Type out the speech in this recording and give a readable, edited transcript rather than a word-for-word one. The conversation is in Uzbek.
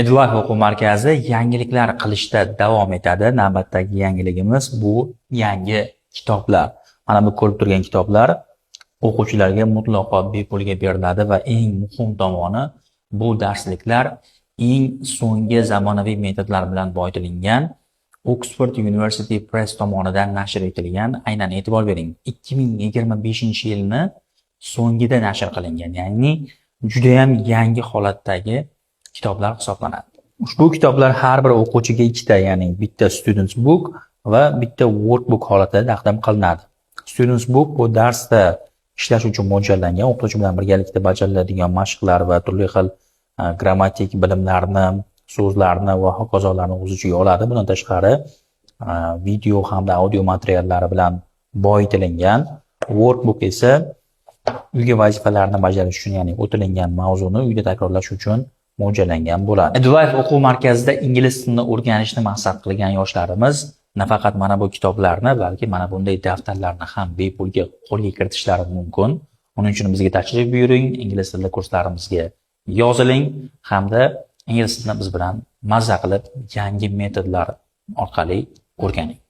Edulife o'quv markazi yangiliklar qilishda davom etadi. Navbatdagi yangiligimiz bu yangi kitoblar. Mana bu ko'rib turgan kitoblar o'quvchilarga mutlaqo bepulga beriladi va eng muhim tomoni bu darsliklar eng so'nggi zamonaviy metodlar bilan boyitilingan Oxford University Press tomonidan nashr etilgan. Aynan e'tibor bering, 2025-yilni so'ngida nashr qilingan, ya'ni juda ham yangi holatdagi kitoblar hisoblanadi. Ushbu kitoblar har bir o'quvchiga ikkita, ya'ni bitta students book va bitta workbook holatida taqdim qilinadi. Students book bu darsda ishlash uchun mo'ljallangan, o'qituvchi bilan birgalikda bajariladigan mashqlar va turli xil grammatik bilimlarni, so'zlarni va hokazolarni o'z ichiga oladi. Bundan tashqari video hamda audio materiallari bilan boyitilingan. Workbook esa uyga vazifalarni bajarish uchun, ya'ni o'tilingan mavzuni uyda takrorlash uchun mo'ljallangan bo'ladi. Edulife o'quv markazida ingliz tilini o'rganishni maqsad qilgan yoshlarimiz nafaqat mana bu kitoblarni, balki mana bunday daftarlarni ham bepulga qo'lga kiritishlari mumkin. Uning uchun bizga tashrif buyuring, ingliz tili kurslarimizga yoziling hamda ingliz tilini biz bilan mazza qilib yangi metodlar orqali o'rganing.